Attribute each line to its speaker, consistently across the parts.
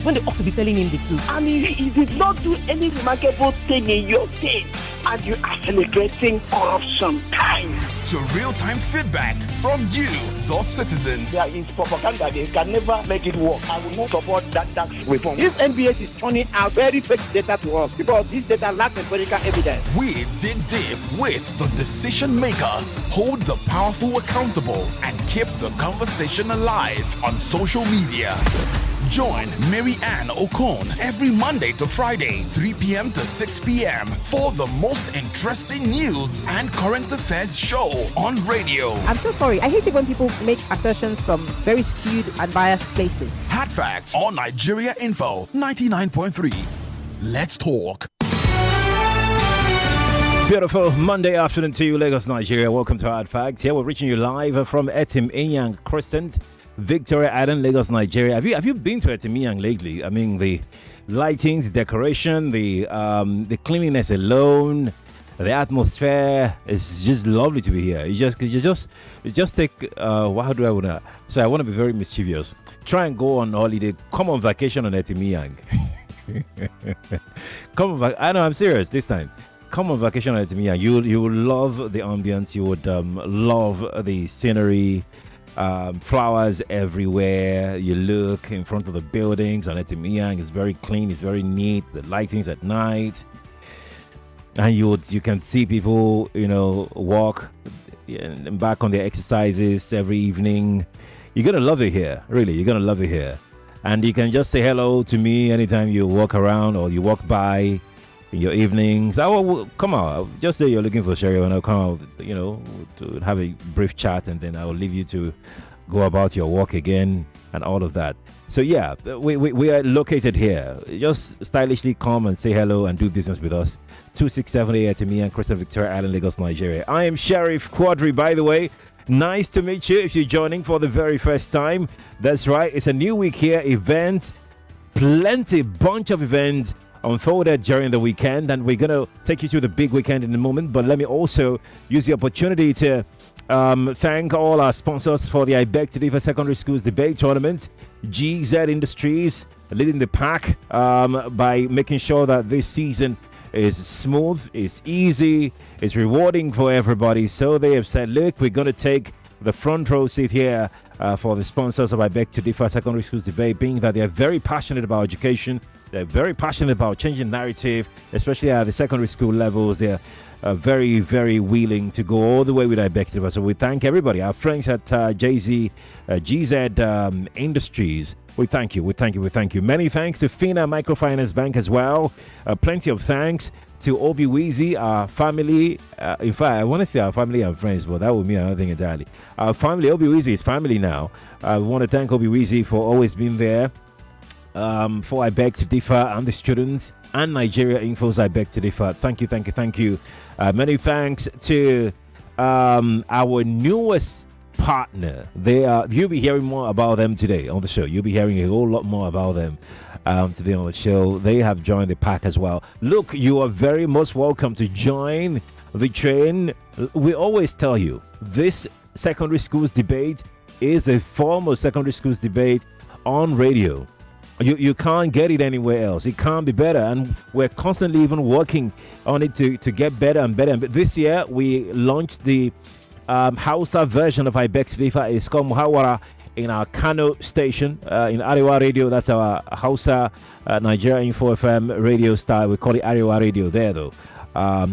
Speaker 1: when they ought to be telling him the truth.
Speaker 2: And he did not do any remarkable thing in your state, and you are celebrating corruption. Time.
Speaker 3: To real-time feedback from you, the citizens.
Speaker 2: There is propaganda. They can never make it work. I will not support that tax reform.
Speaker 4: If NBS is turning out very fake data to us, because this data lacks empirical evidence.
Speaker 3: We dig deep with the decision makers, hold the powerful accountable, and keep the conversation alive on social media. Join Maryann Okon every Monday to Friday, 3 p.m. to 6 p.m. for the most interesting news and current affairs show on radio.
Speaker 5: I'm so sorry. I hate it when people make assertions from very skewed and biased places.
Speaker 3: Hard Facts on Nigeria Info 99.3. Let's talk.
Speaker 6: Beautiful Monday afternoon to you, Lagos, Nigeria. Welcome to Hard Facts. Here we're reaching you live from Etim Inyang Crescent, Victoria Island, Lagos, Nigeria. Have you been to Etim Inyang lately? I mean, the lightings, the decoration, the cleanliness alone, the atmosphere is just lovely to be here. You just take how do I want to? So I want to be very mischievous. Try and go on holiday. Come on vacation on Etim Inyang. Come on, I know I'm serious this time. Come on vacation on Etim Inyang. You will love the ambience. You would love the scenery. Flowers everywhere. You look in front of the buildings on Etim Inyang. It's very clean. It's very neat. The lightings at night, and you can see people walk back on their exercises every evening. You're gonna love it here. Really, you're gonna love it here. And you can just say hello to me anytime you walk around or you walk by in your evenings. I will come out. Just say you're looking for Sherry, and I'll come out, to have a brief chat, and then I will leave you to go about your walk again and all of that. So yeah, we are located here. Just stylishly come and say hello and do business with us. 2678 to me and Crescent, Victoria Island, Lagos, Nigeria. I am Sheriff Quadri, by the way. Nice to meet you if you're joining for the very first time. That's right, it's a new week here. Events, bunch of events unfolded during the weekend, and we're going to take you through the big weekend in a moment. But let me also use the opportunity to thank all our sponsors for the I Beg to Differ Secondary Schools Debate Tournament. GZ Industries leading the pack by making sure that this season is smooth, is easy, is rewarding for everybody. So they have said, look, we're going to take the front row seat here for the sponsors of I Beg to Differ Secondary Schools Debate, being that they are very passionate about education. They're very passionate about changing narrative, especially at the secondary school levels. They're very, very willing to go all the way with I Beg to Differ. So we thank everybody, our friends at GZ Industries. We thank you. Many thanks to Fina Microfinance Bank as well. Plenty of thanks to Obi Weezy, our family. In fact, I want to say our family and friends, but that would mean another thing entirely. Our family, Obi Weezy is family now. I want to thank Obi Weezy for always being there. For I Beg to Differ and the students and Nigeria Info's I Beg to Differ. Thank you. Many thanks to our newest partner. You'll be hearing more about them today on the show. You'll be hearing a whole lot more about them today on the show. They have joined the pack as well. Look, you are very most welcome to join the train. We always tell you, this secondary schools debate is a form of secondary schools debate on radio. You can't get it anywhere else. It can't be better, and we're constantly even working on it to get better and better. But this year we launched the Hausa version of I Beg to Differ. It's called Muhawara in our Kano station in Arewa Radio. That's our Hausa Nigeria Info FM radio style. We call it Arewa Radio there though.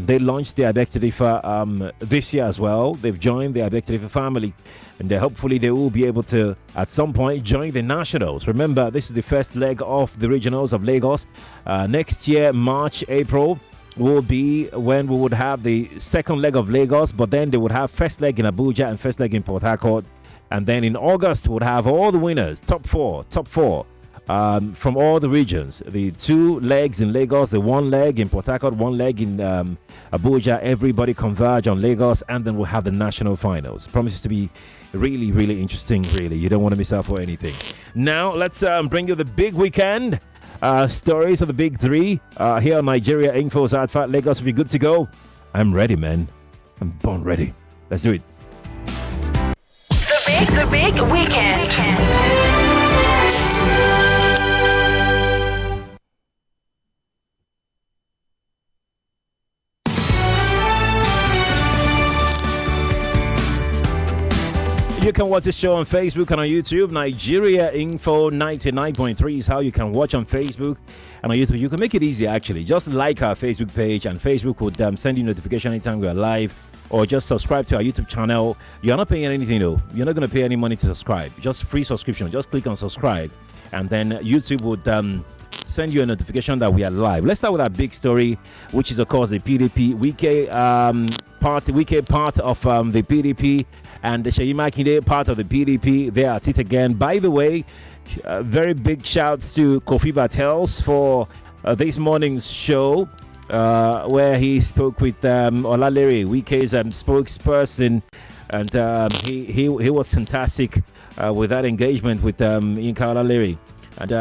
Speaker 6: They launched the I Beg to Differ this year as well. They've joined the I Beg to Differ family, and hopefully they will be able to at some point join the nationals. Remember, this is the first leg of the regionals of Lagos. Next year, March, April will be when we would have the second leg of Lagos, but then they would have first leg in Abuja and first leg in Port Harcourt, and then in August we'll have all the winners, top four from all the regions. The 2 legs in Lagos, the 1 leg in Port Harcourt, 1 leg in Abuja. Everybody converge on Lagos, and then we'll have the national finals. Promises to be really, really interesting. Really, you don't want to miss out for anything. Now let's bring you the big weekend stories of the big 3 here on Nigeria Info's Advert Lagos. If you're good to go, I'm ready, man. I'm born ready. Let's do it.
Speaker 7: The big weekend.
Speaker 6: can watch the show on Facebook and on YouTube. Nigeria Info 99.3 is how you can watch on Facebook and on YouTube. You can make it easy, actually. Just like our Facebook page, and Facebook would send you notification anytime we are live, or just subscribe to our YouTube channel. You're not paying anything, though. You're not going to pay any money to subscribe. Just free subscription. Just click on subscribe, and then YouTube would send you a notification that we are live. Let's start with our big story, which is, of course, the PDP Wike part of the PDP, and the Seyi Makinde part of the PDP. They are at it again. By the way, very big shouts to Kofi Bartels for this morning's show, where he spoke with Olalere, Wike's spokesperson, and he was fantastic with that engagement with Yinka Olalere. And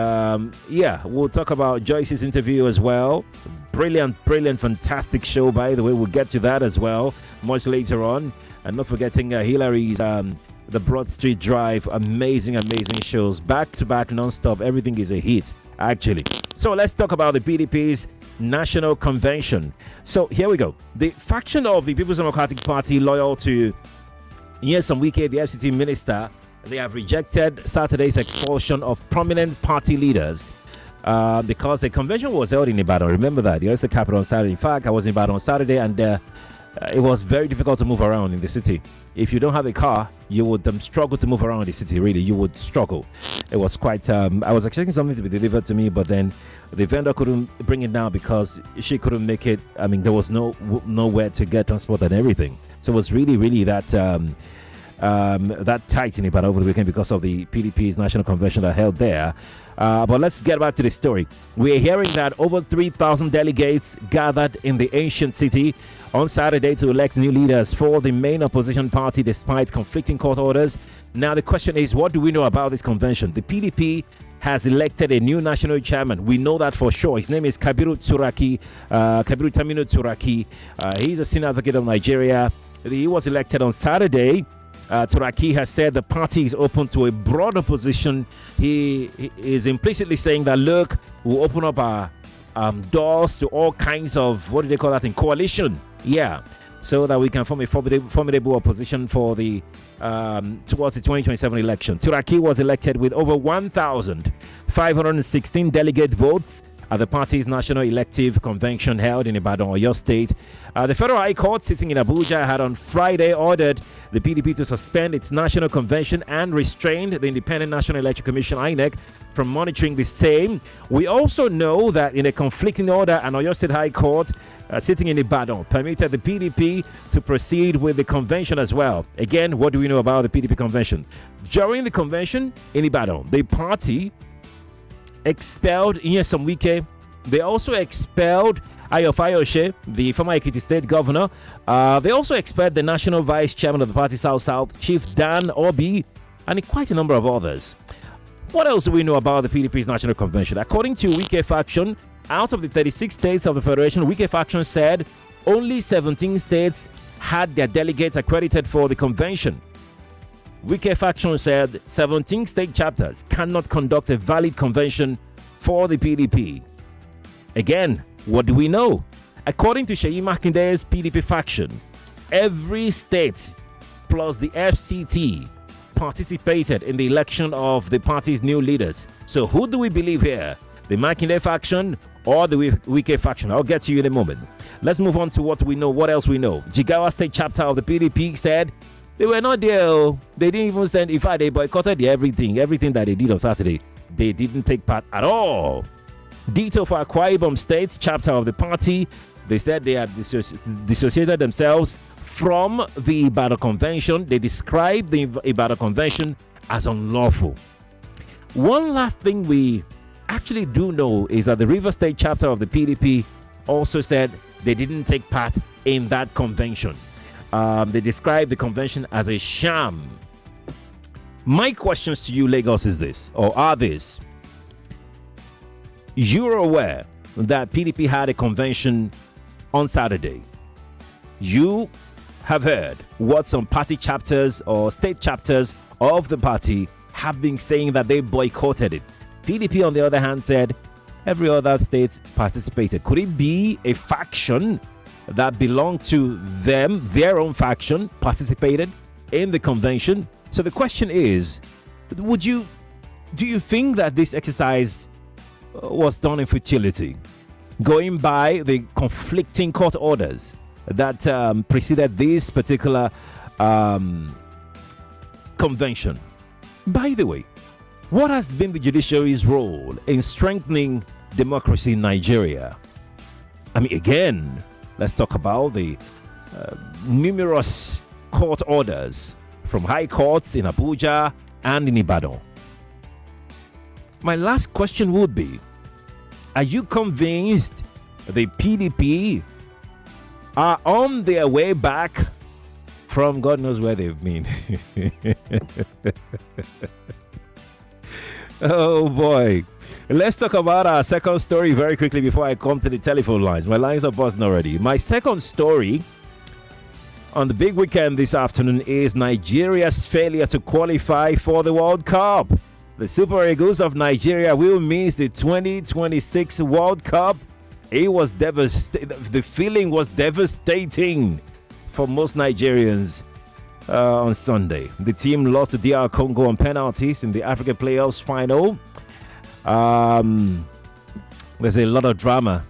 Speaker 6: we'll talk about Joyce's interview as well. Brilliant, fantastic show, by the way. We'll get to that as well much later on. And not forgetting Hillary's The Broad Street Drive. Amazing shows. Back to back, non-stop. Everything is a hit, actually. So let's talk about the PDP's National Convention. So here we go. The faction of the People's Democratic Party loyal to Nyesom Wike, the FCT minister, they have rejected Saturday's expulsion of prominent party leaders because a convention was held in Ibadan. Remember that. The the capital on Saturday. In fact, I was in Ibadan on Saturday, and it was very difficult to move around in the city. If you don't have a car, you would struggle to move around the city, really. You would struggle. It was quite... I was expecting something to be delivered to me, but then the vendor couldn't bring it down because she couldn't make it. I mean, there was nowhere to get transport and everything. So it was really that... that tight in Ibadan over the weekend because of the PDP's national convention that held there. But let's get back to the story. We're hearing that over 3,000 delegates gathered in the ancient city on Saturday to elect new leaders for the main opposition party despite conflicting court orders. Now the question is, what do we know about this convention? The PDP has elected a new national chairman. We know that for sure. His name is Kabiru Taminu Turaki. He's a senior advocate of Nigeria. He was elected on Saturday. Turaki has said the party is open to a broad opposition. He is implicitly saying that, look, we'll open up our doors to all kinds of, what do they call that, in coalition? Yeah, so that we can form a formidable opposition for the towards the 2027 election. Turaki was elected with over 1,516 delegate votes at the party's national elective convention held in Ibadan, Oyo State. The Federal High Court sitting in Abuja had on Friday ordered the PDP to suspend its national convention and restrained the Independent National Electoral Commission, INEC, from monitoring the same. We also know that in a conflicting order, an Oyo State High Court sitting in Ibadan permitted the PDP to proceed with the convention as well. Again, what do we know about the PDP convention? During the convention in Ibadan, the party expelled Nyesom Wike. They also expelled Ayo Fayose, the former Ekiti State governor. They also expelled the national vice chairman of the party, South, Chief Dan Obi, and quite a number of others. What else do we know about the PDP's national convention? According to Wike faction, out of the 36 states of the federation, Wike faction said only 17 states had their delegates accredited for the convention. Wike faction said 17 state chapters cannot conduct a valid convention for the PDP. Again, what do we know? According to Seyi Makinde's PDP faction, every state plus the FCT participated in the election of the party's new leaders. So who do we believe here? The Makinde faction or the Wike faction? I'll get to you in a moment. Let's move on to what we know. What else we know? Jigawa State chapter of the PDP said they were not there. They didn't even send. In fact, they boycotted everything that they did on Saturday. They didn't take part at all. Detail for Akwa Ibom State chapter of the party. They said they had dissociated themselves from the Ibadan Convention. They described the Ibadan Convention as unlawful. One last thing we actually do know is that the River State chapter of the PDP also said they didn't take part in that convention. They described the convention as a sham. My questions to you, Lagos, is this, or are this: you're aware that PDP had a convention on Saturday. You have heard what some party chapters or state chapters of the party have been saying, that they boycotted it. PDP, on the other hand, said every other state participated. Could it be a faction that belonged to them, their own faction, participated in the convention? So the question is, do you think that this exercise was done in futility, going by the conflicting court orders that preceded this particular convention? By the way, what has been the judiciary's role in strengthening democracy in Nigeria? I mean, again, let's talk about the numerous court orders from high courts in Abuja and in Ibadan. My last question would be, are you convinced the PDP are on their way back from God knows where they've been? Oh boy. Let's talk about our second story very quickly before I come to the telephone lines. My lines are buzzing already. My second story on the big weekend this afternoon is Nigeria's failure to qualify for the World Cup. The Super Eagles of Nigeria will miss the 2026 World Cup. It was devastating. The feeling was devastating for most Nigerians on Sunday. The team lost to DR Congo on penalties in the Africa Playoffs final. There's a lot of drama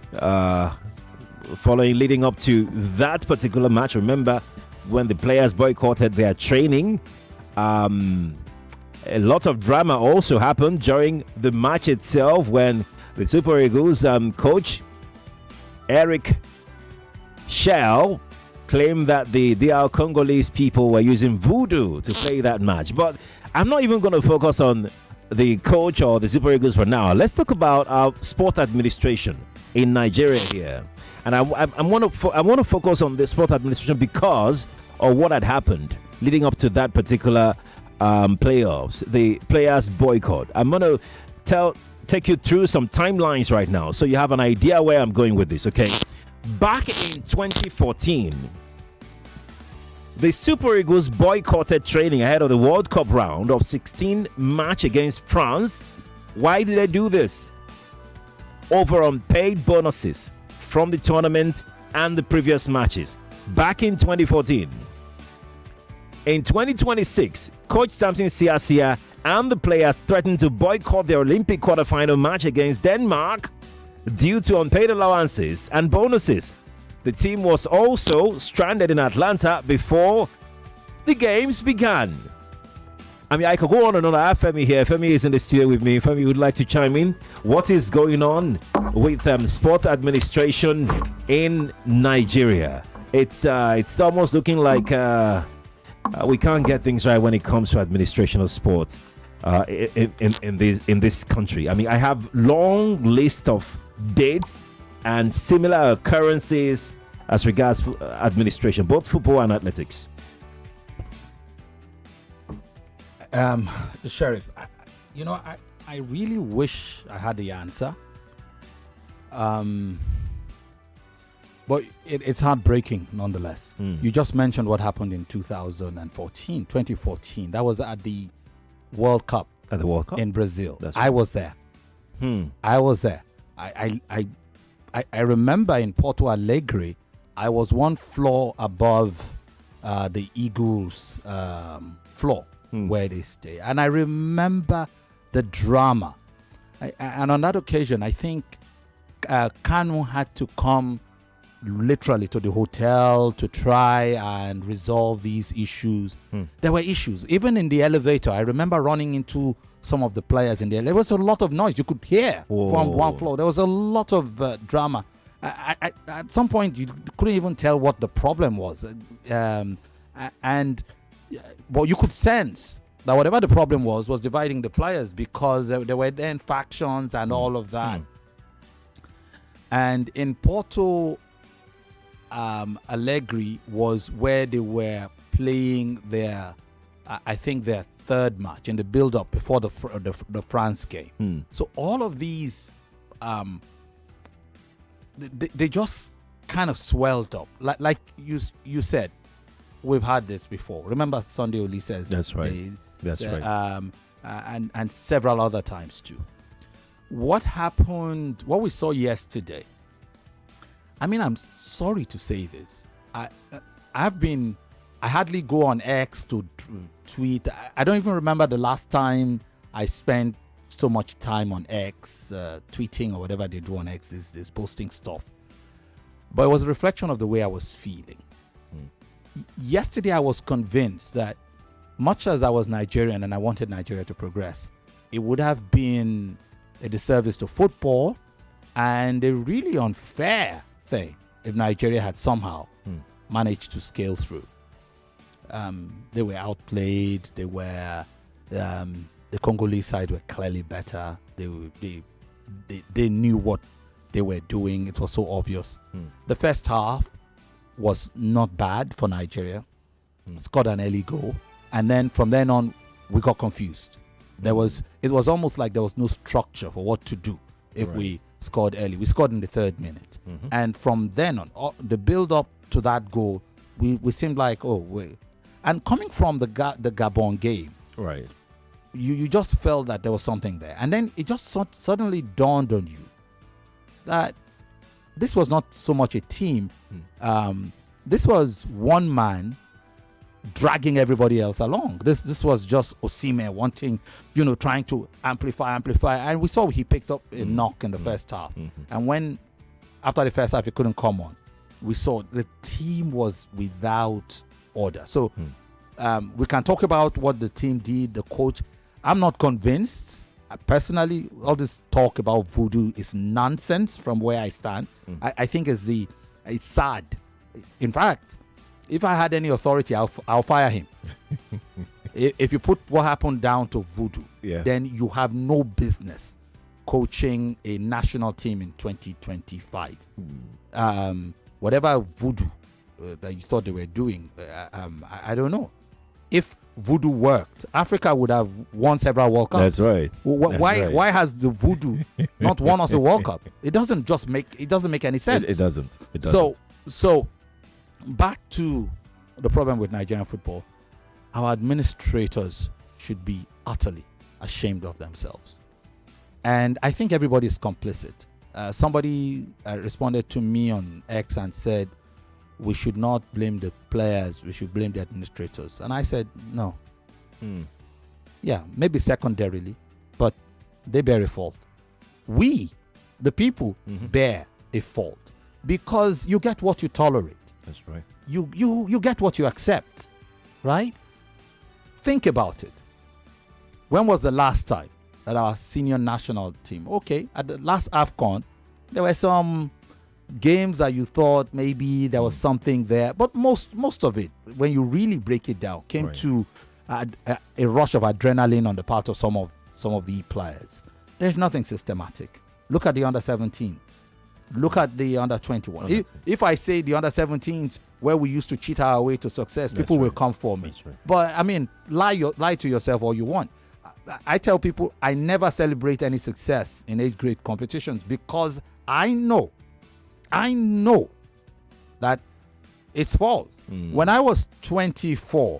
Speaker 6: leading up to that particular match. Remember when the players boycotted their training? A lot of drama also happened during the match itself when the Super Eagles coach Eric Shell claimed that the DR Congolese people were using voodoo to play that match. But I'm not even going to focus on the coach or the Super Eagles for now. Let's talk about our sport administration in Nigeria here. And I want to focus on the sport administration because of what had happened leading up to that particular playoffs, the players boycott. I'm going to take you through some timelines right now so you have an idea where I'm going with this, okay? Back in 2014, the Super Eagles boycotted training ahead of the World Cup round of 16 match against France. Why did they do this? Over unpaid bonuses from the tournament and the previous matches. Back in 2014. In 2026, Coach Samson Siasia and the players threatened to boycott the Olympic quarterfinal match against Denmark due to unpaid allowances and bonuses. The team was also stranded in Atlanta before the games began. I mean, I could go on and on. I have Femi here. Femi is in the studio with me. Femi would like to chime in. What is going on with sports administration in Nigeria? It's almost looking like we can't get things right when it comes to administration of sports in this country. I mean, I have long list of dates and similar occurrences as regards administration, both football and athletics.
Speaker 1: Sheriff, I really wish I had the answer. But it's heartbreaking nonetheless. You just mentioned what happened in 2014. That was at the World Cup.
Speaker 6: At the World Cup?
Speaker 1: In Brazil.
Speaker 6: Right.
Speaker 1: I was there. I was there. I remember in Porto Alegre, I was one floor above the Eagles' floor where they stay. And I remember the drama. And on that occasion, I think Kanu had to come literally to the hotel to try and resolve these issues. There were issues. Even in the elevator, I remember running into some of the players in there. There was a lot of noise. You could hear from one floor. There was a lot of drama. At some point, you couldn't even tell what the problem was. But you could sense that whatever the problem was dividing the players because there were then factions and all of that. And in Porto Alegre was where they were playing their, I think their third match in the build-up before the France game. So all of these, they just kind of swelled up. Like you said, we've had this before. Remember Sunday Olisa's
Speaker 6: That's right.
Speaker 1: days?
Speaker 6: That's right.
Speaker 1: And several other times too. What happened, what we saw yesterday, I mean, I'm sorry to say this. I've been I hardly go on X to tweet. I don't even remember the last time I spent so much time on X, tweeting or whatever they do on X, is posting stuff. But it was a reflection of the way I was feeling. Yesterday, I was convinced that much as I was Nigerian and I wanted Nigeria to progress, it would have been a disservice to football and a really unfair thing if Nigeria had somehow managed to scale through. They were outplayed. They were the Congolese side were clearly better. They knew what they were doing. It was so obvious. The first half was not bad for Nigeria. Scored an early goal, and then from then on, we got confused. It was almost like there was no structure for what to do if we scored early. We scored in the 3rd minute, and from then on, the build up to that goal, we seemed like, oh wait. And coming from the Gabon game,
Speaker 6: right,
Speaker 1: you just felt that there was something there, and then it just suddenly dawned on you that this was not so much a team. This was one man dragging everybody else along. This was just Osimhen wanting, trying to amplify, and we saw he picked up a knock in the first half. And when after the first half he couldn't come on, we saw the team was without order. So we can talk about what the team did, the coach. I'm not convinced. Personally, all this talk about voodoo is nonsense from where I stand. I think it's sad. In fact, if I had any authority, I'll fire him. If you put what happened down to voodoo, then you have no business coaching a national team in 2025. Whatever voodoo that you thought they were doing, I don't know. If voodoo worked, Africa would have won several World Cups.
Speaker 6: That's right.
Speaker 1: Why has the voodoo not won us a World Cup? It doesn't make any sense.
Speaker 6: It doesn't.
Speaker 1: So back to the problem with Nigerian football. Our administrators should be utterly ashamed of themselves. And I think everybody is complicit. Somebody responded to me on X and said, we should not blame the players, we should blame the administrators. And I said, no. Yeah, maybe secondarily, but they bear a fault. We, the people, bear a fault because you get what you tolerate.
Speaker 6: That's right.
Speaker 1: You get what you accept, right? Think about it. When was the last time that our senior national team, at the last AFCON, there were some games that you thought maybe there was something there, but most of it, when you really break it down, came to a rush of adrenaline on the part of some of the players. There's nothing systematic. Look at the under-17s. Look at the under-21. If I say the under-17s where we used to cheat our way to success, people will come for me. But I mean, lie to yourself all you want. I tell people I never celebrate any success in 8th grade competitions because I know that it's false. When I was 24,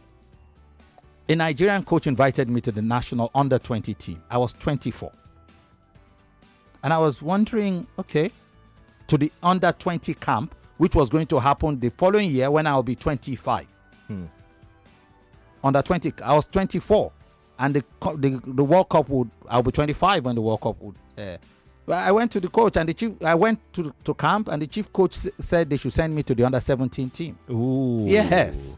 Speaker 1: a Nigerian coach invited me to the national under-20 team. I was 24. And I was wondering, to the under-20 camp, which was going to happen the following year when I'll be 25. Under-20, I was 24. And the World Cup I'll be 25 when the World Cup would. I went to the coach and I went to camp and the chief coach said they should send me to the under-17 team.
Speaker 6: Ooh.
Speaker 1: Yes.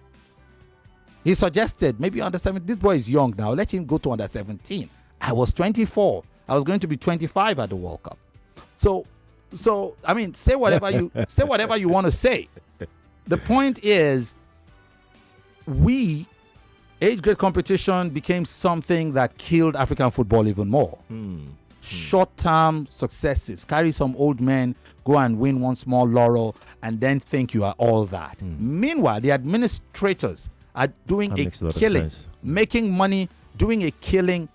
Speaker 1: He suggested maybe under-17. This boy is young now. Let him go to under-17. I was 24. I was going to be 25 at the World Cup. So I mean, say whatever you want to say. The point is, 8th grade competition became something that killed African football even more. Short-term successes. Carry some old men, go and win one small laurel, and then think you are all that. Meanwhile, the administrators are doing a killing, making money, doing a killing.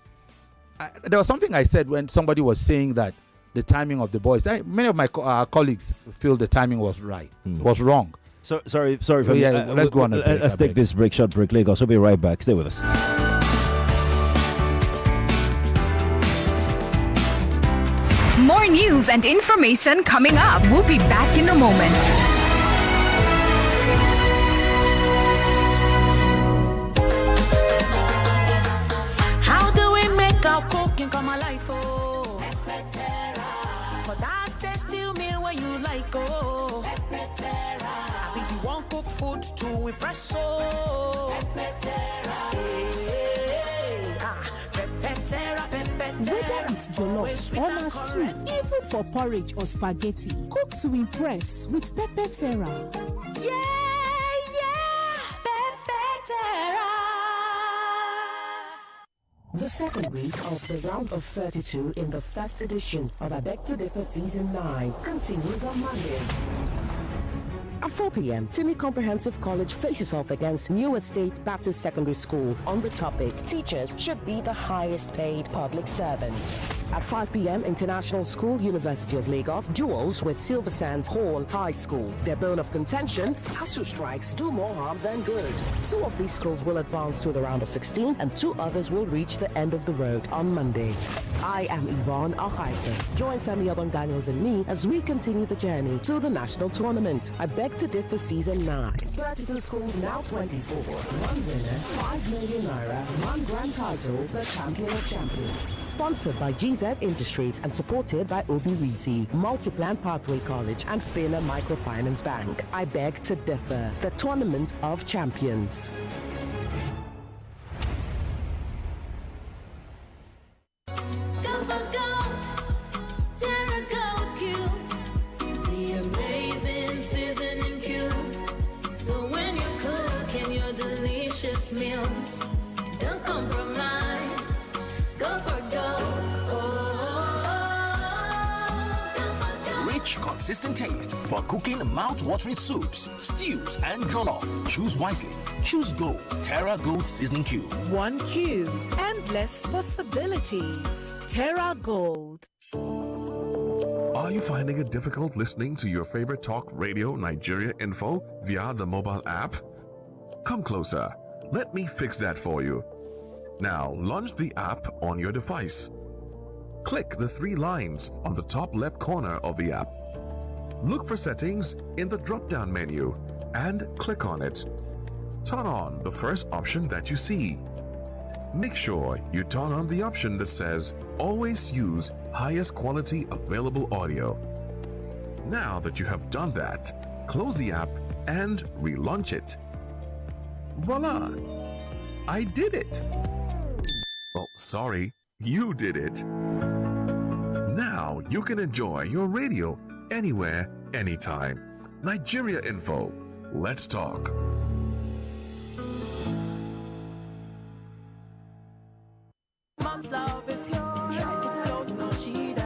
Speaker 1: There was something I said when somebody was saying that the timing of the boys. Many of my colleagues feel the timing was right. It was wrong.
Speaker 6: So sorry. Let's
Speaker 1: go on.
Speaker 6: Let's take this short break, Lagos. We'll be right back. Stay with us.
Speaker 7: More news and information coming up. We'll be back in a moment.
Speaker 8: my life, oh. For that tasty meal when you like, oh. I mean, you won't cook food to impress, oh.
Speaker 9: Whether it's jollof or na stew, even for porridge or spaghetti, cook to impress with Pepper Terra.
Speaker 10: The second week of the round of 32 in the first edition of I Beg to Differ Season 9 continues on Monday. At 4 p.m., Timmy Comprehensive College faces off against New Estate Baptist Secondary School on the topic, Teachers should be the highest paid public servants. At 5 p.m., International School, University of Lagos duels with Silver Sands Hall High School. Their bone of contention, ASU strikes do more harm than good. 2 of these schools will advance to the round of 16 and 2 others will reach the end of the road on Monday. I am Yvonne Achaite. Join Femi Abon-Daniels and me as we continue the journey to the national tournament. I Beg to Differ Season 9. 32 schools, now 24. 1 winner, 5 million naira, 1 grand title, the champion of champions. Sponsored by GZ Industries and supported by Obi Weezy, Multiplan Pathway College and Fina Microfinance Bank. I Beg to Differ, the tournament of champions.
Speaker 8: Meals, don't compromise. Go for gold.
Speaker 3: Rich, consistent taste for cooking mouth-watering soups, stews, and jollof. Choose wisely. Choose Gold. Terra Gold Seasoning Cube.
Speaker 11: 1 cube. Endless possibilities. Terra Gold.
Speaker 12: Are you finding it difficult listening to your favorite talk radio Nigeria info via the mobile app? Come closer. Let me fix that for you. Now launch the app on your device. Click the 3 lines on the top left corner of the app. Look for settings in the drop-down menu and click on it. Turn on the first option that you see. Make sure you turn on the option that says always use highest quality available audio. Now that you have done that, close the app and relaunch it. Voila! I did it! Well, sorry, you did it. Now you can enjoy your radio anywhere, anytime. Nigeria Info. Let's talk.
Speaker 8: Mom's love is pure.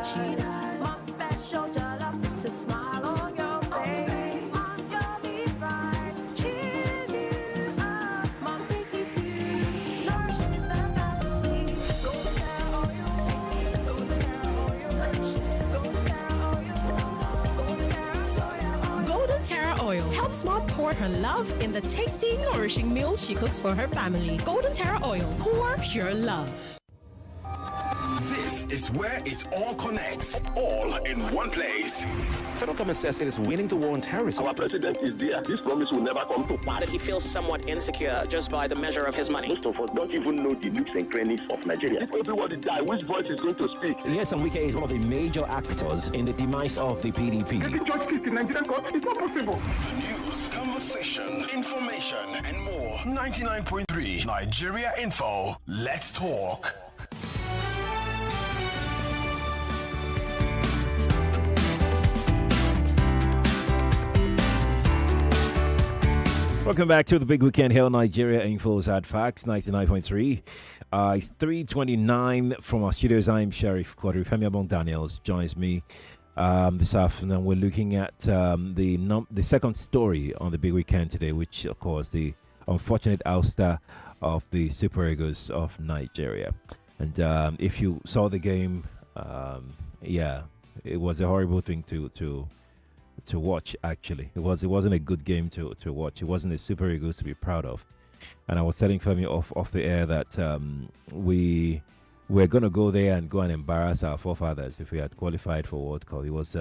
Speaker 8: She does. Mom's special jollof puts a smile on your face. Mom's yummy fries cheers you up. Mom's tasty stew nourishes the family. Golden Terra oil, tasty. Golden Terra oil, nourishing. Golden Terra oil, Golden Terra soya oil.
Speaker 11: Golden Terra Oil helps mom pour her love in the tasty, nourishing meals she cooks for her family. Golden Terra Oil, pour pure love.
Speaker 3: This is where it all connects, all in one place.
Speaker 13: Federal government says it is winning the war on terrorism.
Speaker 14: Our president is there. This promise will never come to pass.
Speaker 15: That he feels somewhat insecure just by the measure of his money.
Speaker 14: Most of us don't even know the nooks and crannies of Nigeria. If everybody die, which voice is going to speak?
Speaker 13: Yes, and Wike is one of the major actors in the demise of the PDP.
Speaker 14: Getting George Kitt in Nigerian court is not possible.
Speaker 3: The news, conversation, information, and more. 99.3 Nigeria Info. Let's talk.
Speaker 6: Welcome back to the Big Weekend here on Nigeria Info's Ad Facts 99.3. It's 3:29 from our studios. I'm Sheriff Quadri. Femi Abon-Daniels joins me this afternoon. We're looking at the second story on the Big Weekend today, which, of course, the unfortunate ouster of the Super Eagles of Nigeria. And if you saw the game, it was a horrible thing to watch. Actually, it wasn't a good game to watch. It wasn't a Super Eagles to be proud of. And I was telling Femi off the air that we're gonna go there and go and embarrass our forefathers if we had qualified for World Cup. It was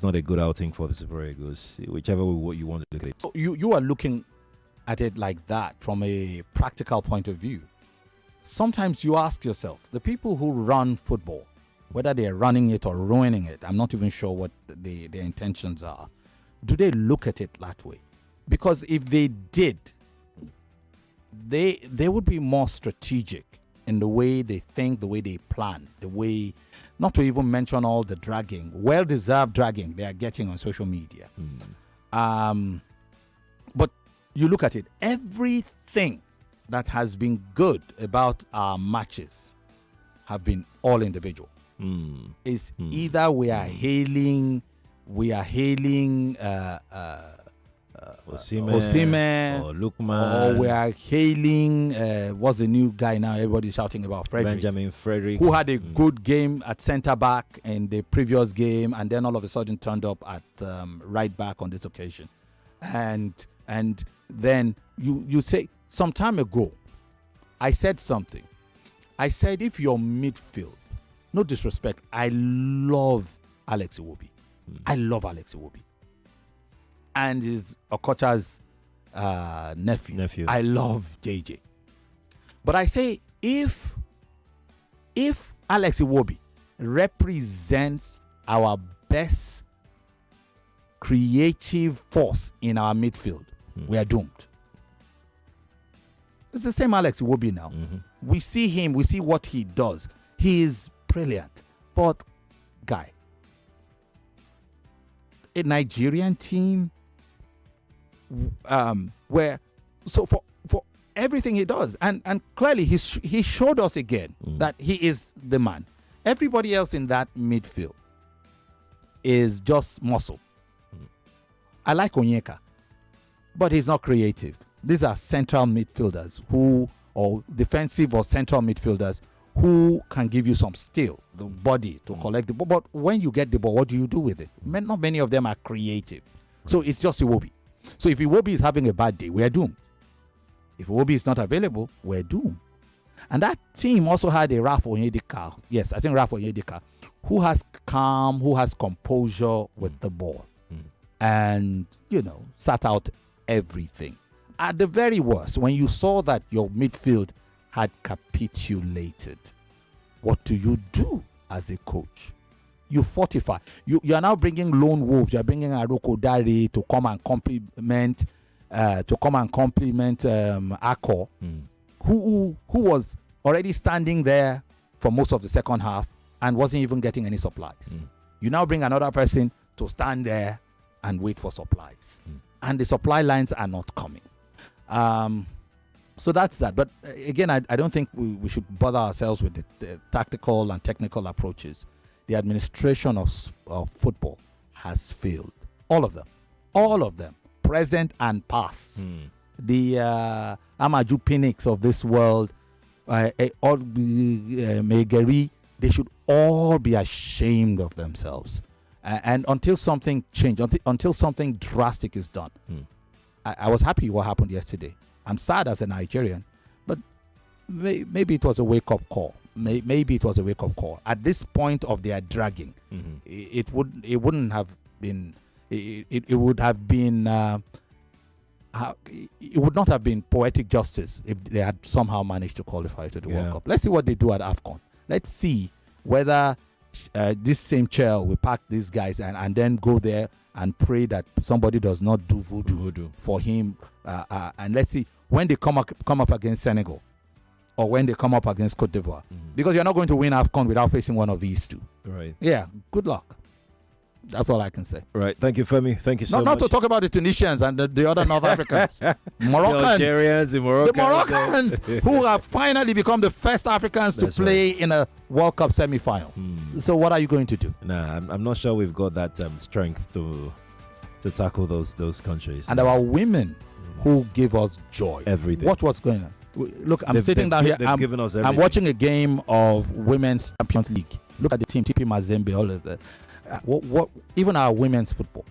Speaker 6: not a good outing for the Super Eagles, whichever way you want to look at it.
Speaker 1: So you are looking at it like that from a practical point of view. sometimes you ask yourself, the people who run football, whether they're running it or ruining it, I'm not even sure what their intentions are. Do they look at it that way? Because if they did, they would be more strategic in the way they think, the way they plan, the way, not to even mention all the dragging, well-deserved dragging they are getting on social media. But you look at it, everything that has been good about our matches have been all individual. It's either we are hailing Osimhen
Speaker 6: or Lookman,
Speaker 1: or we are hailing what's the new guy now everybody's shouting about,
Speaker 6: Benjamin Frederick,
Speaker 1: who had a good game at centre back in the previous game and then all of a sudden turned up at right back on this occasion. And then you say, some time ago I said something. I said, if your midfield, no disrespect, I love Alex Iwobi. I love Alex Iwobi. And his Okocha's nephew. I love JJ. But I say, if Alex Iwobi represents our best creative force in our midfield, we are doomed. It's the same Alex Iwobi now. We see him, we see what he does. He is brilliant. But, guy, a Nigerian team where, so for everything he does, and clearly he showed us again that he is the man. Everybody else in that midfield is just muscle. I like Onyeka, but he's not creative. These are central midfielders or defensive or central midfielders who can give you some steel, the body to collect the ball. But when you get the ball, what do you do with it? Not many of them are creative. So it's just Iwobi. So if Iwobi is having a bad day, we're doomed. If Iwobi is not available, we're doomed. And that team also had a Ralph Onyedika. Yes, I think Ralph Onyedika, who has calm, who has composure with the ball. And, sat out everything. At the very worst, when you saw that your midfield had capitulated, what do you do as a coach? You fortify. You are now bringing lone wolves. You are bringing Aroko Dare to come and complement Akko, who was already standing there for most of the second half and wasn't even getting any supplies. You now bring another person to stand there and wait for supplies, and the supply lines are not coming. So that's that. But again, I don't think we should bother ourselves with the tactical and technical approaches. The administration of football has failed. All of them, present and past. The Amaju Pinniks of this world, Megeri, they should all be ashamed of themselves. And until something changes, until something drastic is done. I was happy what happened yesterday. I'm sad as a Nigerian, but maybe it was a wake-up call. Maybe it was a wake-up call. At this point of their dragging, it wouldn't have been. It would have been. It would not have been poetic justice if they had somehow managed to qualify to the World Cup. Let's see what they do at AFCON. Let's see whether this same chair will pack these guys and then go there and pray that somebody does not do voodoo for him. And let's see when they come up against Senegal or when they come up against Cote d'Ivoire. Because you're not going to win AFCON without facing one of these two.
Speaker 6: Right.
Speaker 1: Yeah, good luck. That's all I can say.
Speaker 6: Right. Thank you, Femi. Thank you so much.
Speaker 1: Not to talk about the Tunisians and the other North Africans. Moroccans.
Speaker 6: The Algerians, the Moroccans.
Speaker 1: Who have finally become the first Africans to play in a World Cup semi-final. So what are you going to do?
Speaker 6: Nah, I'm not sure we've got that strength to tackle those countries.
Speaker 1: And our women who give us joy.
Speaker 6: Every day.
Speaker 1: What was going on? Look, I'm sitting down here. I'm watching a game of Women's Champions League. Look at the team, TP Mazembe, all of that. What even our women's football,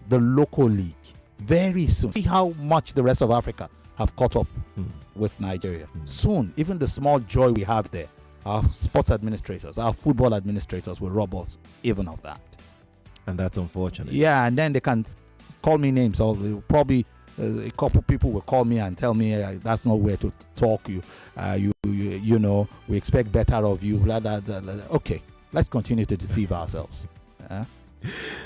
Speaker 1: the local league, very soon. See how much the rest of Africa have caught up with Nigeria. Soon, even the small joy we have there, our sports administrators, our football administrators will rob us even of that.
Speaker 6: And that's unfortunate.
Speaker 1: Yeah, and then they can call me names, or they'll probably a couple people will call me and tell me that's not where to talk. You know, we expect better of you. Blah, blah, blah, blah. Okay, let's continue to deceive ourselves.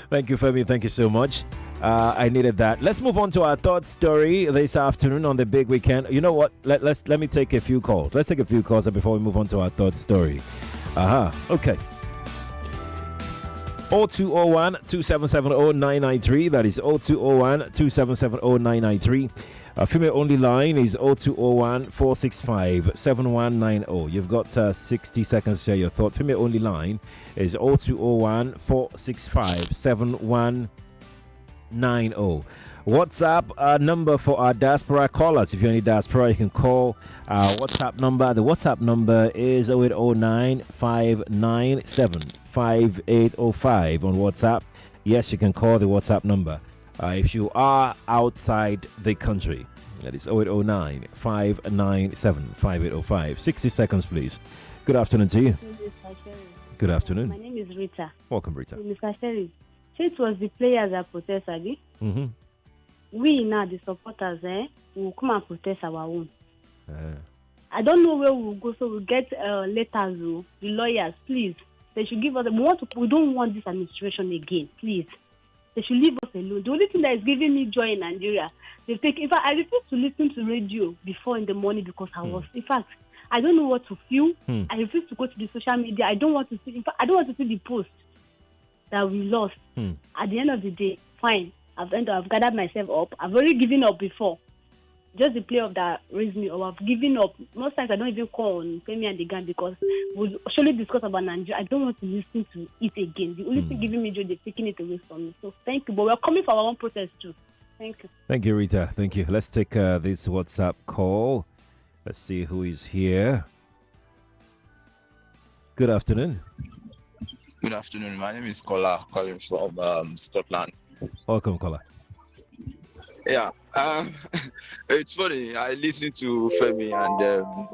Speaker 6: Thank you, Femi. Thank you so much. I needed that. Let's move on to our third story this afternoon on the big weekend. You know what? Let me take a few calls. Let's take a few calls before we move on to our third story. Okay. 0201 2770 993. That is 0201 2770 993. Female only line is 0201 465 7190. You've got 60 seconds to share your thought. Female only line is 0201 465 7190. WhatsApp number for our diaspora callers. If you're any diaspora, you can call our WhatsApp number. The WhatsApp number is 0809 597 5805 on WhatsApp. Yes, you can call the WhatsApp number. If you are outside the country, that is 0809 597 5805. 60 seconds, please. Good afternoon to you. Good afternoon.
Speaker 16: My name is Rita.
Speaker 6: Welcome, Rita.
Speaker 16: Mr. Sherry, it was the players that protested.
Speaker 6: Mm-hmm.
Speaker 16: We now, the supporters, will come and protest our own. I don't know where we'll go, so we'll get letters, the lawyers, please. They should give us. We don't want this administration again, please. They should leave us alone. The only thing that is giving me joy in Nigeria, they take. In fact, I refuse to listen to radio before in the morning because I was. In fact, I don't know what to feel. I refuse to go to the social media. I don't want to see. In fact, I don't want to see the post that we lost. At the end of the day, fine. I've gathered myself up. I've already given up before. Just the playoff that raised me up. I've given up. Most times I don't even call on Femi and the gang because we'll surely discuss about Nigeria. I don't want to listen to it again. The only thing giving me joy, they're taking it away from me. So thank you. But we're coming for our own protest too. Thank you.
Speaker 6: Thank you, Rita. Thank you. Let's take this WhatsApp call. Let's see who is here. Good afternoon.
Speaker 17: Good afternoon. My name is Kola, calling from Scotland.
Speaker 6: Welcome, Kola.
Speaker 17: Yeah, it's funny. I listened to Femi and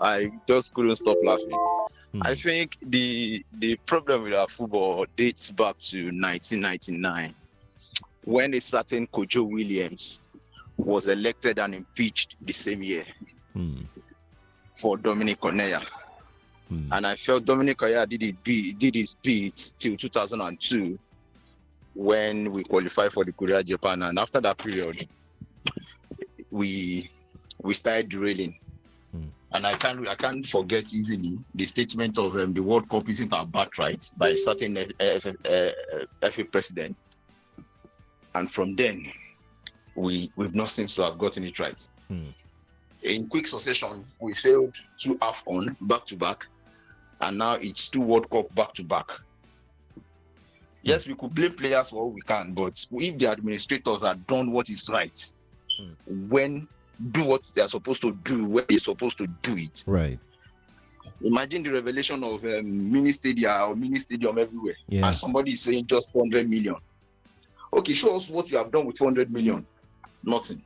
Speaker 17: I just couldn't stop laughing. I think the problem with our football dates back to 1999 when a certain Kojo Williams was elected and impeached the same year for Dominic Oneya. And I felt Dominic Oneya did his bit till 2002 when we qualified for the Korea Japan, and after that period we started derailing. And I can't forget easily the statement of the World Cup isn't our birthright by a certain FA president. And from then, we've not seemed to have gotten it right. In quick succession, we failed 2 AFCON back to back, and now it's 2 World Cup back to back. Yes, we could blame players for all we can, but if the administrators had done what is right, do what they are supposed to do when they're supposed to do it.
Speaker 6: Right.
Speaker 17: Imagine the revelation of mini stadia or mini stadium everywhere, and somebody is saying just 400 million. Okay, show us what you have done with 400 million. Nothing.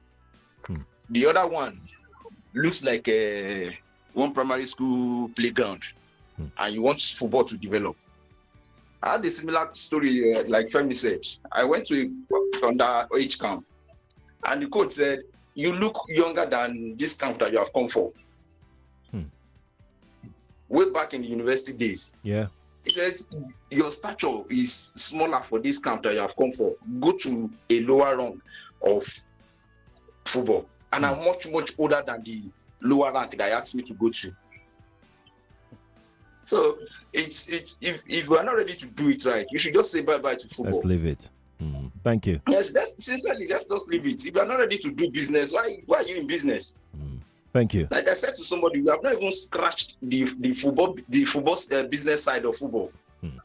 Speaker 17: The other one looks like one primary school playground, and you want football to develop. I had a similar story, like Femi said. I went to a underage camp, and the coach said, "You look younger than this camp that you have come for." Way back in the university days.
Speaker 6: Yeah.
Speaker 17: He says, "Your stature is smaller for this camp that you have come for. Go to a lower rung of football." And I'm much older than the lower rank that he asked me to go to. So it's if we are not ready to do it right, you should just say bye-bye to football.
Speaker 6: Let's leave it. Thank you.
Speaker 17: Yes, let's just leave it. If you are not ready to do business, why are you in business?
Speaker 6: Thank you.
Speaker 17: Like I said to somebody, we have not even scratched the football business side of football.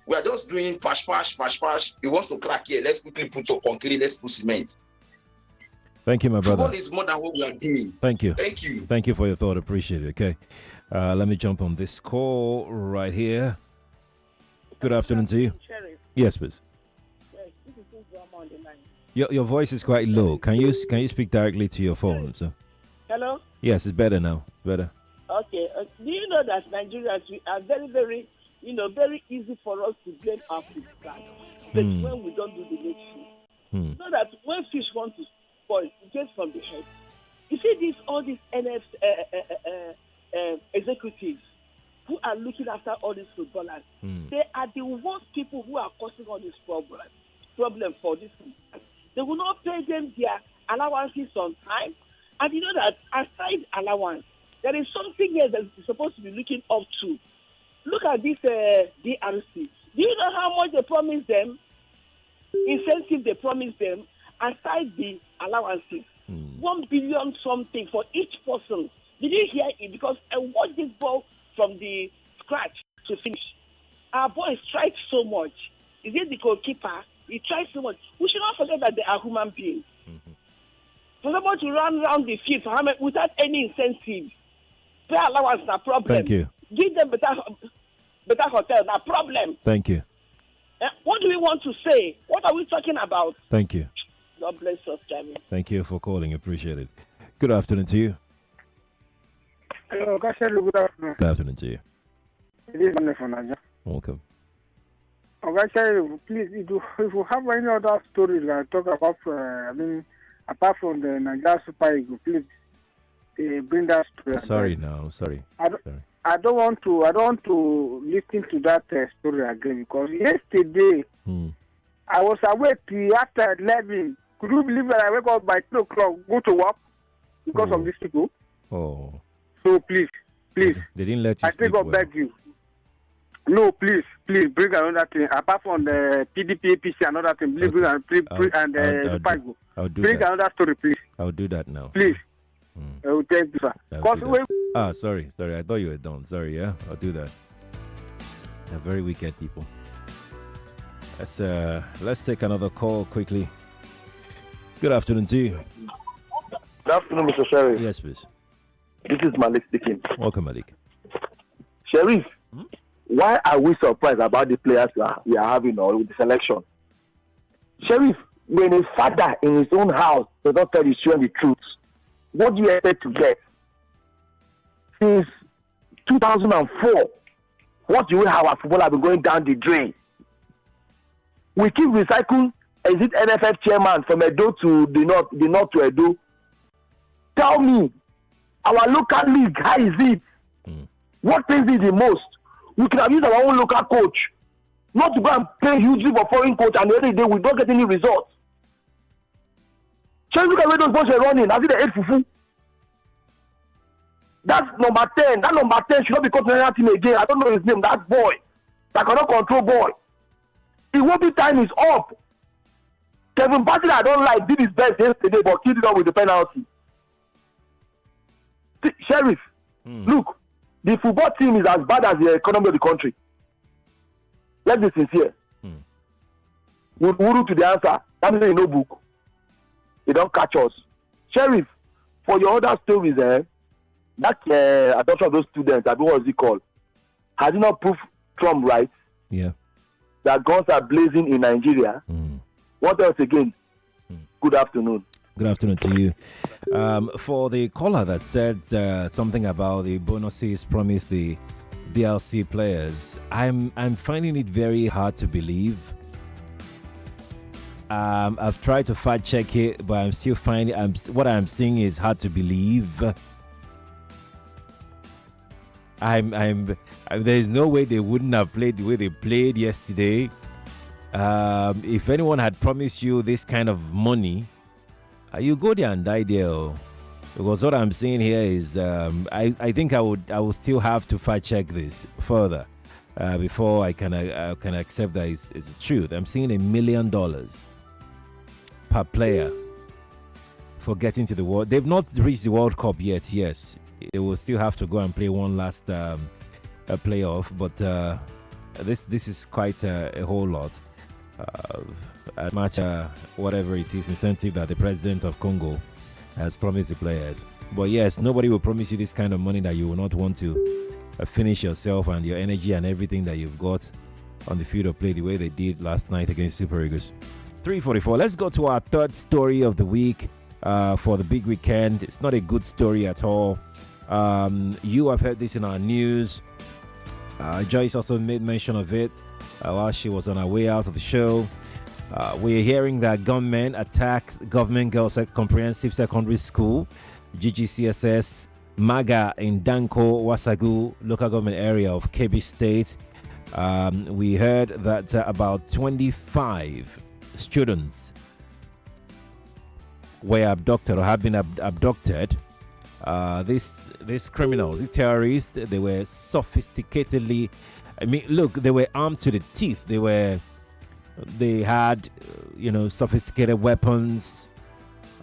Speaker 17: We are just doing pash. He wants to crack here. Let's quickly put some concrete. Let's put cement.
Speaker 6: Thank you, my brother.
Speaker 17: Football is more than what we are doing.
Speaker 6: Thank you.
Speaker 17: Thank you.
Speaker 6: Thank you for your thought. Appreciate it. Okay. Let me jump on this call right here. Good afternoon to you.
Speaker 18: Sheriff.
Speaker 6: Yes, please.
Speaker 18: Yes, this is Drama on the line.
Speaker 6: Your voice is quite low. Can you speak directly to your phone? So.
Speaker 18: Hello?
Speaker 6: Yes, it's better now. It's better.
Speaker 18: Okay. Do you know that Nigerians are very, very, very easy for us to blame our fish when we don't do the next food. So that when fish want to spoil, it gets for from the head. You see all these NF executives who are looking after all these footballers. They are the worst people who are causing all this problem for this. They will not pay them their allowances on time. And you know that aside allowance, there is something else that is supposed to be looking up to. Look at this DRC. Do you know how much they promised them? Incentive they promised them aside the allowances. 1 billion something for each person. Did you hear it? Because I watched this ball from the scratch to finish. Our boys tried so much. Is it the goalkeeper? He tried so much. We should not forget that they are human beings. For someone to run around the field for without any incentive, pay allowance, no problem.
Speaker 6: Thank you.
Speaker 18: Give them better hotel, no problem.
Speaker 6: Thank you.
Speaker 18: What do we want to say? What are we talking about?
Speaker 6: Thank you.
Speaker 18: God bless us, Jamie.
Speaker 6: Thank you for calling. Appreciate it. Good afternoon to you.
Speaker 19: Hello, good afternoon.
Speaker 6: Good afternoon to you.
Speaker 19: It is wonderful, Naja.
Speaker 6: Welcome.
Speaker 19: Please, if you have any other stories that talk about, apart from the Nigeria Super Eagles, please bring that story.
Speaker 6: Sorry, no, sorry.
Speaker 19: I don't want to listen to that story again because yesterday I was awake till after 11. Could you believe that I wake up by 2 o'clock, go to work because of these people?
Speaker 6: Oh.
Speaker 19: So please.
Speaker 6: They didn't let you sleep well.
Speaker 19: Beg you. No, please, bring another thing. Apart from the PDP, APC, another thing. Please bring another story, please.
Speaker 6: I'll do that now.
Speaker 19: Please. I will thank you, sir.
Speaker 6: Sorry. I thought you were done. Sorry, yeah? I'll do that. They're very wicked people. Let's take another call quickly. Good afternoon to you.
Speaker 14: Good afternoon, Mr. Sheriff.
Speaker 6: Yes, please.
Speaker 14: This is Malik speaking.
Speaker 6: Welcome, Malik.
Speaker 14: Sheriff, why are we surprised about the players we are having with the selection? Sheriff, when a father in his own house does not tell his children the truth, what do you expect to get? Since 2004, what do we have our football have been going down the drain? We keep recycling. Is it NFF chairman from Edo to the north to Edo? Tell me, our local league, how is it? What pays it the most? We can have used our own local coach, not to go and pay hugely for foreign coach, and every day we don't get any results. Just look at where those boys are running. Has it the 8 fufu? That's number 10. That number 10 should not be called another team again. I don't know his name. That boy that cannot control ball. Iwobi time is up. Kevin Bassett, I don't like, did his best yesterday, but killed it up with the penalty. Sheriff, look, the football team is as bad as the economy of the country. Let's be sincere. Wuru to the answer. That means in no book. They don't catch us. Sheriff, for your other stories, that adoption of those students, what was it called? Has it not proved Trump right?
Speaker 6: Yeah.
Speaker 14: That guns are blazing in Nigeria? What else again? Good afternoon.
Speaker 6: Good afternoon to you. For the caller that said something about the bonuses promised the DLC players, I'm finding it very hard to believe. I've tried to fact check it, but I'm still finding what I'm seeing is hard to believe. There's no way they wouldn't have played the way they played yesterday. If anyone had promised you this kind of money, you go there and die there. Because what I'm saying here is, I think I will still have to fact check this further before I can accept that it's the truth. I'm seeing $1 million per player for getting to the world. They've not reached the World Cup yet. Yes, they will still have to go and play one last playoff. But this is quite a whole lot. As much whatever it is incentive that the president of Congo has promised the players. But yes, nobody will promise you this kind of money that you will not want to finish yourself and your energy and everything that you've got on the field of play the way they did last night against Super Eagles. 3:44. Let's go to our third story of the week for the big weekend. It's not a good story at all. You have heard this in our news. Joyce also made mention of it while she was on her way out of the show. We're hearing that gunmen attacked Government Girls Comprehensive Secondary School, GGCSS, Maga in Danko, Wasagu, local government area of Kebbi State. We heard that about 25 students were abducted or have been abducted. These criminals, these terrorists, they were sophisticatedly. I mean, look, they were armed to the teeth. They had, sophisticated weapons.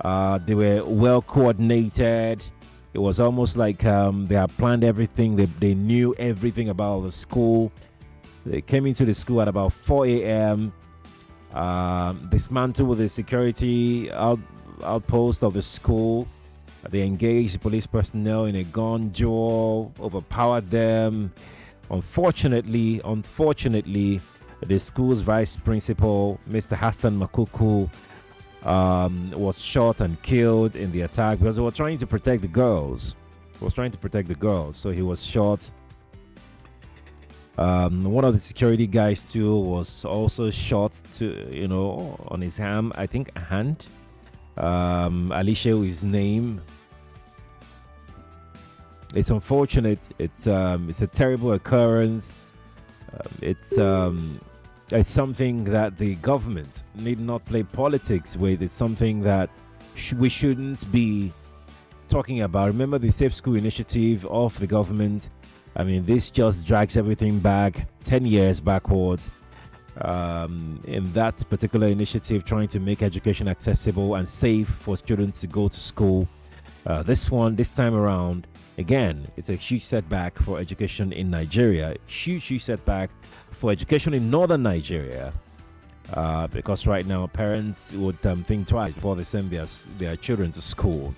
Speaker 6: They were well coordinated. It was almost like they had planned everything. They knew everything about the school. They came into the school at about 4 a.m. Dismantled the security outpost of the school. They engaged police personnel in a gun duel, overpowered them. Unfortunately, the school's vice principal, Mr. Hassan Makuku, was shot and killed in the attack because they were trying to protect the girls. So he was shot. One of the security guys too was also shot on his hand. I think a hand. Alicia is his name. It's unfortunate. It's a terrible occurrence. It's something that the government need not play politics with. It's something that we shouldn't be talking about. Remember the Safe School initiative of the government? I mean, this just drags everything back 10 years backwards. In that particular initiative, trying to make education accessible and safe for students to go to school. This time around, again, it's a huge setback for education in Nigeria. Huge setback for education in northern Nigeria. Because right now, parents would think twice before they send their children to school.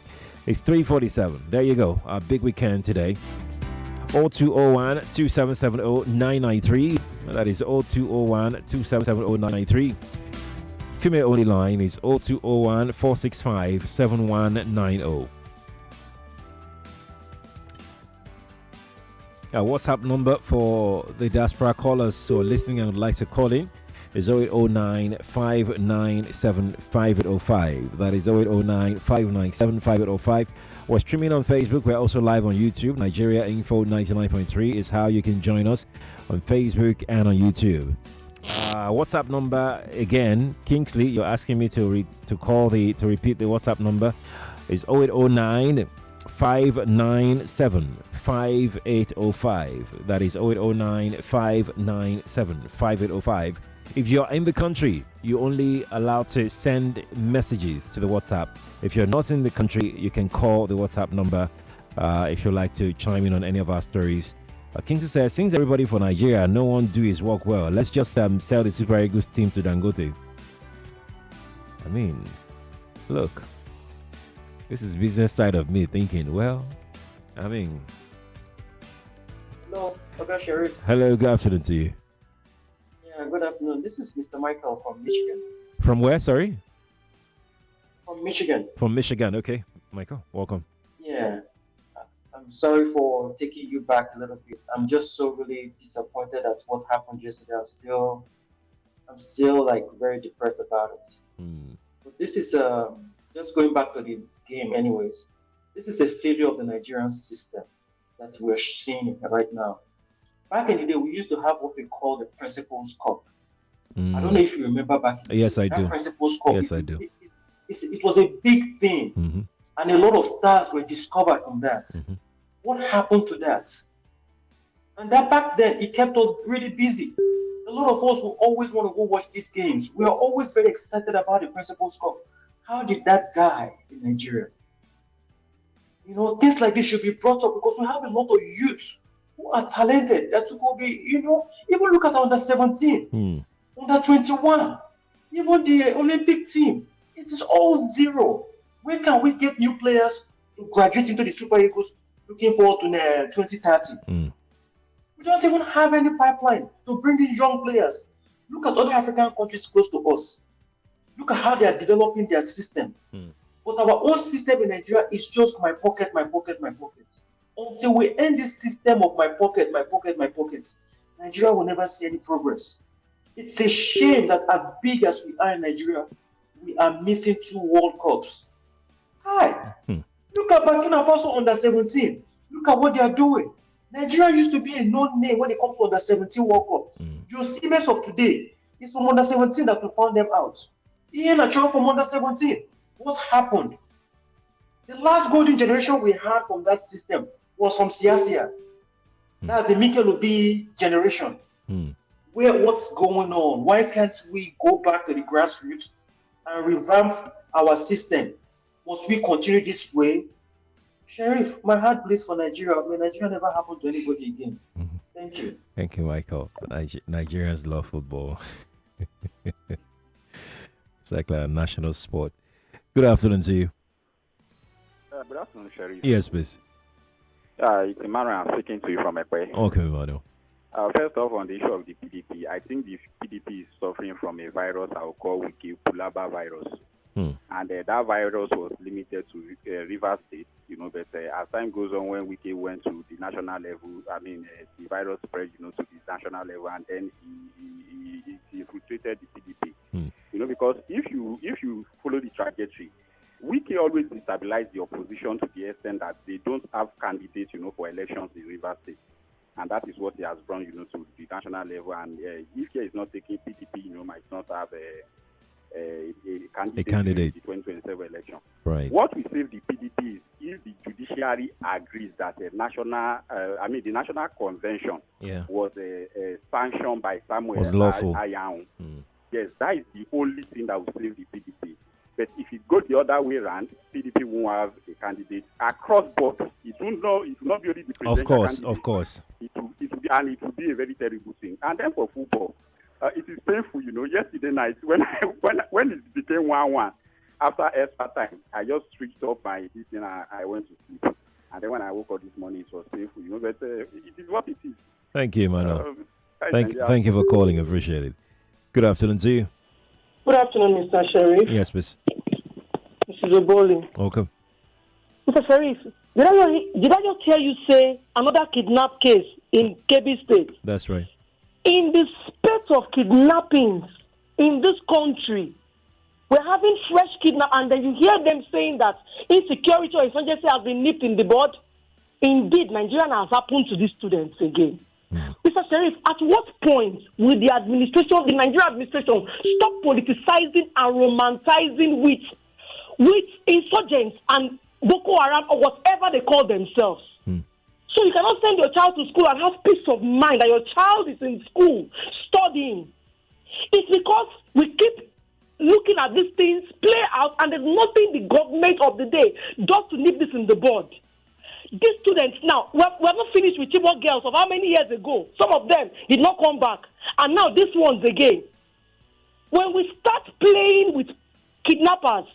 Speaker 6: It's 3:47. There you go. Our big weekend today. 0201-2770-993. That is 0201-2770-993. Female only line is 0201-465-7190. Our WhatsApp number for the diaspora callers who are listening and would like to call in is 0809-597-5805. That is 0809-597-5805. We're streaming on Facebook. We're also live on YouTube. Nigeria Info 99.3 is how you can join us on Facebook and on YouTube. WhatsApp number again, Kingsley. You're asking me to repeat the WhatsApp number is 0809 597 5805. That is 0809 597 5805. If you're in the country, you're only allowed to send messages to the WhatsApp. If you're not in the country, you can call the WhatsApp number if you'd like to chime in on any of our stories. Kingsley says, since everybody for Nigeria, no one do his work well. Let's just sell the Super Eagles team to Dangote. I mean, look, this is business side of me thinking, well, I mean.
Speaker 20: Hello, Oga Sheriff.
Speaker 6: Hello, good afternoon to you.
Speaker 20: Yeah, good afternoon. This is Mr. Michael from Michigan.
Speaker 6: From where, sorry?
Speaker 20: From Michigan.
Speaker 6: From Michigan, okay. Michael, welcome.
Speaker 20: Yeah. I'm sorry for taking you back a little bit. I'm just so really disappointed at what happened yesterday. I'm still like very depressed about it. But this is just going back to the game anyways. This is a failure of the Nigerian system that we're seeing right now. Back in the day, we used to have what we call the Principals Cup. I don't know if you remember back in the
Speaker 6: Yes,
Speaker 20: day.
Speaker 6: I do.
Speaker 20: Principals Cup,
Speaker 6: Yes, I do.
Speaker 20: It was a big thing. And a lot of stars were discovered from that. What happened to that? And that back then, it kept us really busy. A lot of us will always want to go watch these games. We are always very excited about the Principals Cup. How did that die in Nigeria? You know, things like this should be brought up because we have a lot of youths who are talented that will be, even look at under 17, under 21, even the Olympic team. It is all zero. Where can we get new players to graduate into the Super Eagles looking forward to 2030? We don't even have any pipeline to bring in young players. Look at other African countries close to us. Look at how they are developing their system. But our own system in Nigeria is just my pocket, my pocket, my pocket. Until we end this system of my pocket, my pocket, my pocket, Nigeria will never see any progress. It's a shame that as big as we are in Nigeria, we are missing 2 World Cups. Hi. Look at Burkina Faso under 17. Look at what they are doing. Nigeria used to be a known name when it comes to under 17 World Cup. Your image of today is from under 17 that we found them out. Ian Achor from under 17. What happened? The last golden generation we had from that system was from Siasia. That's the Mikel Obi generation. What's going on? Why can't we go back to the grassroots and revamp our system? Must we continue this way? Sheriff, my heart bleeds for Nigeria. May Nigeria never happen to anybody again. Thank you.
Speaker 6: Thank you, Michael. Nigerians love football. It's like a national sport. Good afternoon to you.
Speaker 21: Good afternoon, Sheriff.
Speaker 6: Yes, please.
Speaker 21: It's Maryann. I'm speaking to you from Ekwe.
Speaker 6: Okay, Manu.
Speaker 21: First off, on the issue of the PDP, I think the PDP is suffering from a virus I will call Wiki Pulaba virus. And that virus was limited to Rivers State, but as time goes on, when Wiki went to the national level, the virus spread, to the national level, and then he infiltrated the PDP. Because if you follow the trajectory, Wiki always destabilize the opposition to the extent that they don't have candidates, for elections in Rivers State. And that is what he has brought, to the national level. And if he is not taking PDP, might not have a candidate in the 2027 election.
Speaker 6: Right.
Speaker 21: What we save the PDP is if the judiciary agrees that the National Convention was sanctioned by Samuel Ayaun. Yes, that is the only thing that will save the PDP. But if it goes the other way around, PDP won't have a candidate across board. It will not be only the presidential candidate.
Speaker 6: Of course.
Speaker 21: It will be a very terrible thing. And then for football, it is painful, Yesterday night, when it became 1-1, after extra time, I just switched off my this and I went to sleep. And then when I woke up this morning, it was painful, But it is what it is.
Speaker 6: Thank you, Mano. Thank you for calling. Appreciate it. Good afternoon to you.
Speaker 22: Good afternoon, Mr. Sheriff.
Speaker 6: Yes, please.
Speaker 22: Mrs. Oboli.
Speaker 6: Welcome.
Speaker 22: Mr. Sheriff, did I just hear you say another kidnap case in Kebbi State?
Speaker 6: That's right.
Speaker 22: In the spate of kidnappings in this country, we're having fresh kidnap, and then you hear them saying that insecurity or insurgency has been nipped in the bud. Indeed, Nigeria has happened to these students again. Mr. Sheriff, at what point will the Nigerian administration, stop politicizing and romanticizing with insurgents and Boko Haram or whatever they call themselves? So you cannot send your child to school and have peace of mind that your child is in school studying. It's because we keep looking at these things play out, and there's nothing the government of the day does to nip this in the bud. These students now, we're not finished with Chibok girls of how many years ago? Some of them did not come back. And now this one's again. When we start playing with kidnappers,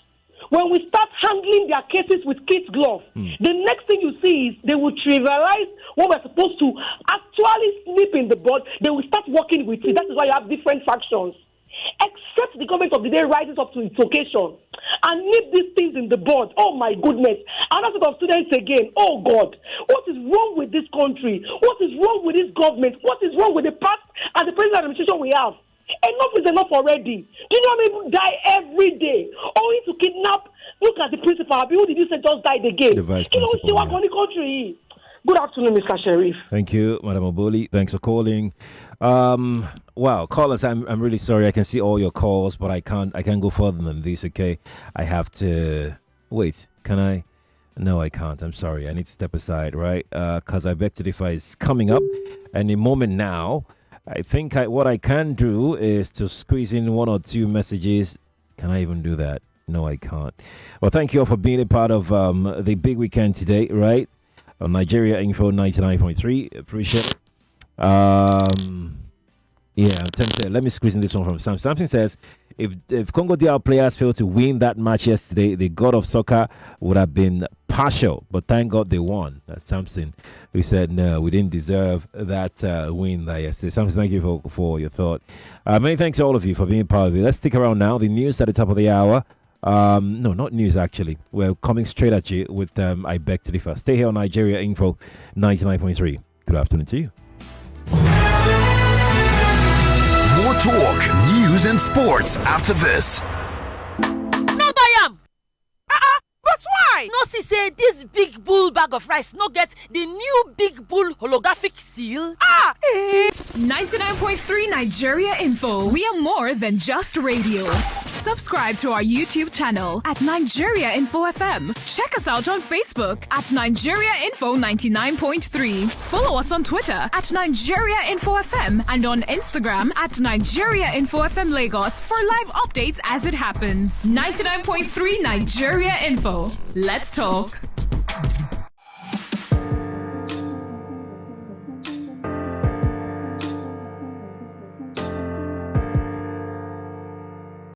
Speaker 22: when we start handling their cases with kid glove, the next thing you see is they will trivialize what we're supposed to actually snip in the bud. They will start working with it. That is why you have different factions. Except the government of the day rises up to its occasion and nip these things in the bud. Oh my goodness. Another set of students again. Oh God. What is wrong with this country? What is wrong with this government? What is wrong with the past and the present administration we have? Enough is enough already. Do you know how many people die every day owing to kidnap? Look at the principal. Who did you say just died again?
Speaker 6: The vice principal.
Speaker 22: You know, country. Good afternoon, Mr. Sheriff.
Speaker 6: Thank you, Madam Oboli. Thanks for calling. Wow, callers, I'm really sorry. I can see all your calls, but I can't go further than this. Okay, I have to wait. Can I? No, I can't. I'm sorry. I need to step aside, right? Because I beg to differ is coming up any moment now. I think what I can do is to squeeze in one or two messages. Can I even do that? No, I can't. Well, thank you all for being a part of the big weekend today, right? On Nigeria Info 99.3. Appreciate it. Yeah, I'm tempted. Let me squeeze in this one from Sam. Something says, if Congo DR players failed to win that match yesterday, the god of soccer would have been partial. But thank God they won. That's Samson. We said, no, we didn't deserve that win that yesterday. Samson, thank you for your thought. Many thanks to all of you for being part of it. Let's stick around now. The news at the top of the hour. No, not news actually. We're coming straight at you with I beg to differ. Stay here on Nigeria Info 99.3. Good afternoon to you.
Speaker 3: More talk, news, and sports after this.
Speaker 2: No buy am. But why? No see say this big bull bag of rice no get the new big bull holographic seal.
Speaker 7: 99.3 Nigeria Info. We are more than just radio. Subscribe to our YouTube channel at Nigeria Info FM. Check us out on Facebook at Nigeria Info 99.3. Follow us on Twitter at Nigeria Info FM and on Instagram at Nigeria Info FM Lagos for live updates as it happens. 99.3 Nigeria Info. Let's talk.